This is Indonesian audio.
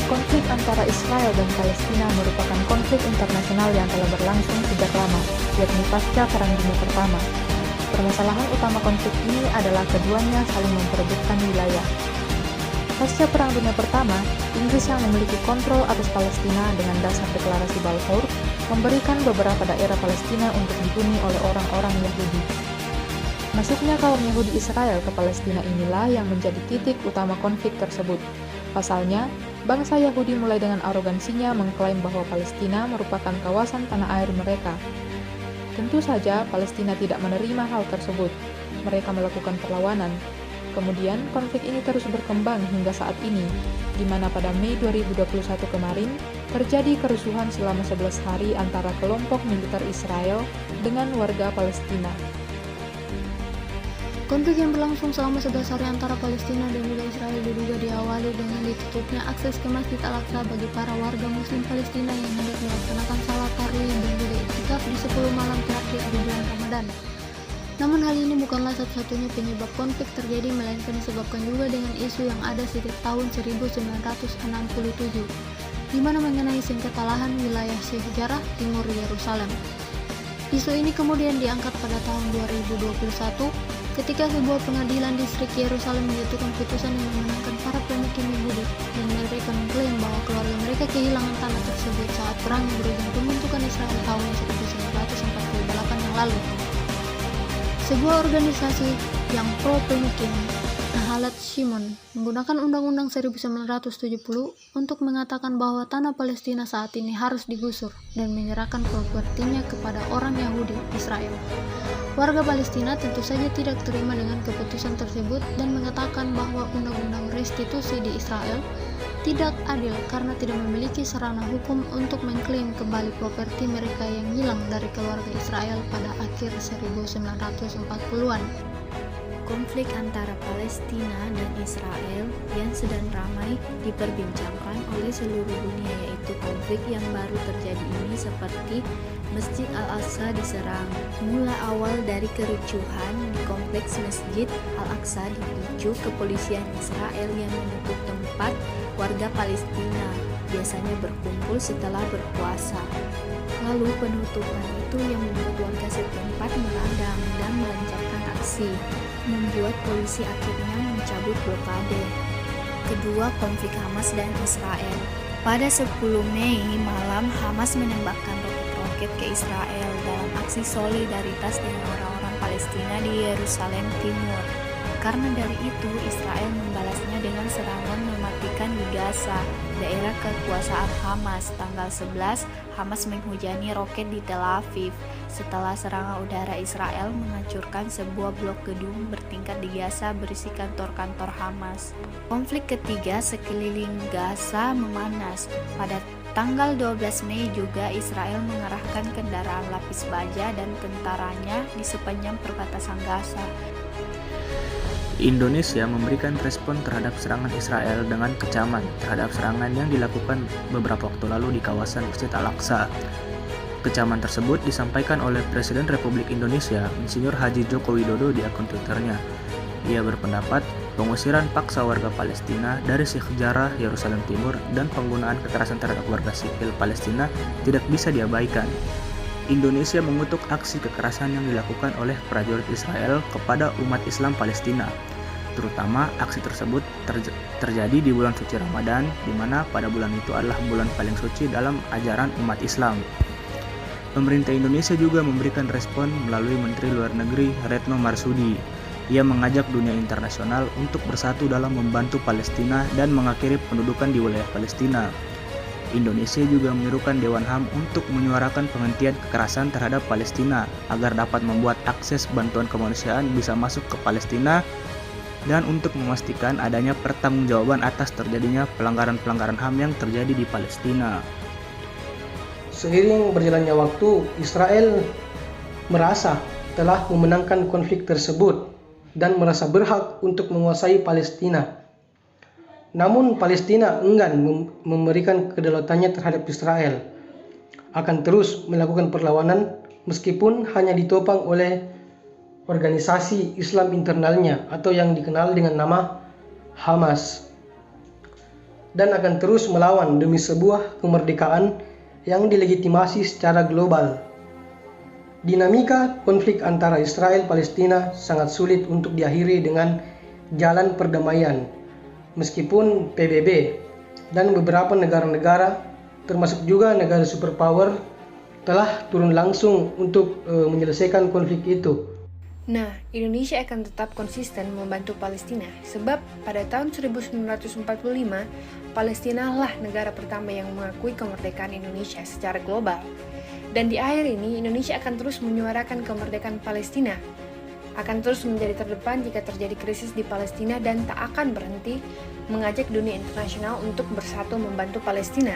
Konflik antara Israel dan Palestina merupakan konflik internasional yang telah berlangsung sejak lama, yakni pasca Perang Dunia Pertama. Permasalahan utama konflik ini adalah keduanya saling memperebutkan wilayah. Pasca Perang Dunia Pertama, Inggris yang memiliki kontrol atas Palestina dengan dasar deklarasi Balfour memberikan beberapa daerah Palestina untuk dihuni oleh orang-orang Yahudi. Masuknya kaum Yahudi Israel ke Palestina inilah yang menjadi titik utama konflik tersebut. Pasalnya, bangsa Yahudi mulai dengan arogansinya mengklaim bahwa Palestina merupakan kawasan tanah air mereka. Tentu saja Palestina tidak menerima hal tersebut. Mereka melakukan perlawanan. Kemudian konflik ini terus berkembang hingga saat ini, di mana pada Mei 2021 kemarin terjadi kerusuhan selama 11 hari antara kelompok militer Israel dengan warga Palestina. Konflik yang berlangsung selama 11 hari antara Palestina dan juga Israel diduga diawali dengan ditutupnya akses ke Masjid Al-Aqsa bagi para warga Muslim Palestina yang hendak melaksanakan salat tarawih dan juga iktikaf di 10 malam terakhir di bulan Ramadan. Namun hal ini bukanlah satu-satunya penyebab konflik terjadi, melainkan disebabkan juga dengan isu yang ada sejak tahun 1967, di mana mengenai sengketa lahan wilayah sejarah Timur Yerusalem. Isu ini kemudian diangkat pada tahun 2021 ketika sebuah pengadilan distrik Yerusalem menjatuhkan putusan yang memenangkan para pemukim Yahudi, dan mereka mengklaim bahwa keluarga mereka kehilangan tanah tersebut saat perang yang berujung pembentukan Israel tahun 1948 yang lalu. Sebuah organisasi yang pro-pemukim, Nahalat Shimon, menggunakan Undang-Undang 1970 untuk mengatakan bahwa tanah Palestina saat ini harus digusur dan menyerahkan propertinya kepada orang Yahudi Israel. Warga Palestina tentu saja tidak terima dengan keputusan tersebut dan mengatakan bahwa undang-undang restitusi di Israel tidak adil karena tidak memiliki sarana hukum untuk mengklaim kembali properti mereka yang hilang dari keluarga Israel pada akhir 1940-an. Konflik antara Palestina dan Israel yang sedang ramai diperbincangkan oleh seluruh dunia, yaitu konflik yang baru terjadi ini seperti Masjid Al-Aqsa diserang. Mula awal dari kericuhan di kompleks Masjid Al-Aqsa dipicu kepolisian Israel yang menutup tempat warga Palestina biasanya berkumpul setelah berpuasa. Lalu penutupan itu yang membuat warga setempat meradang dan melancarkan aksi, membuat polisi akhirnya mencabut blokade. Kedua, konflik Hamas dan Israel. Pada 10 Mei malam, Hamas menembakkan roket ke Israel dalam aksi solidaritas dengan orang-orang Palestina di Yerusalem Timur. Karena dari itu, Israel membalasnya dengan serangan mematikan di Gaza, daerah kekuasaan Hamas. Tanggal 11, Hamas menghujani roket di Tel Aviv setelah serangan udara Israel menghancurkan sebuah blok gedung bertingkat di Gaza berisi kantor-kantor Hamas. Konflik ketiga sekeliling Gaza memanas. Pada tanggal 12 Mei juga Israel mengerahkan kendaraan lapis baja dan tentaranya di sepanjang perbatasan Gaza. Indonesia memberikan respon terhadap serangan Israel dengan kecaman terhadap serangan yang dilakukan beberapa waktu lalu di kawasan Masjid Al-Aqsa. Kecaman tersebut disampaikan oleh Presiden Republik Indonesia, Insinyur Haji Joko Widodo di akun Twitternya. Ia berpendapat pengusiran paksa warga Palestina dari sejarah Yerusalem Timur dan penggunaan kekerasan terhadap warga sipil Palestina tidak bisa diabaikan. Indonesia mengutuk aksi kekerasan yang dilakukan oleh prajurit Israel kepada umat Islam Palestina. Terutama aksi tersebut terjadi di bulan suci Ramadan, di mana pada bulan itu adalah bulan paling suci dalam ajaran umat Islam. Pemerintah Indonesia juga memberikan respon melalui Menteri Luar Negeri Retno Marsudi. Ia mengajak dunia internasional untuk bersatu dalam membantu Palestina dan mengakhiri pendudukan di wilayah Palestina. Indonesia juga menyerukan Dewan HAM untuk menyuarakan penghentian kekerasan terhadap Palestina agar dapat membuat akses bantuan kemanusiaan bisa masuk ke Palestina dan untuk memastikan adanya pertanggungjawaban atas terjadinya pelanggaran-pelanggaran HAM yang terjadi di Palestina. Seiring berjalannya waktu, Israel merasa telah memenangkan konflik tersebut dan merasa berhak untuk menguasai Palestina. Namun Palestina enggan memberikan kedaulatannya terhadap Israel, akan terus melakukan perlawanan meskipun hanya ditopang oleh organisasi Islam internalnya atau yang dikenal dengan nama Hamas, dan akan terus melawan demi sebuah kemerdekaan yang dilegitimasi secara global. Dinamika konflik antara Israel-Palestina sangat sulit untuk diakhiri dengan jalan perdamaian, meskipun PBB dan beberapa negara-negara, termasuk juga negara superpower, telah turun langsung untuk menyelesaikan konflik itu. Nah, Indonesia akan tetap konsisten membantu Palestina, sebab pada tahun 1945, Palestina lah negara pertama yang mengakui kemerdekaan Indonesia secara global. Dan di akhir ini, Indonesia akan terus menyuarakan kemerdekaan Palestina, akan terus menjadi terdepan jika terjadi krisis di Palestina dan tak akan berhenti mengajak dunia internasional untuk bersatu membantu Palestina.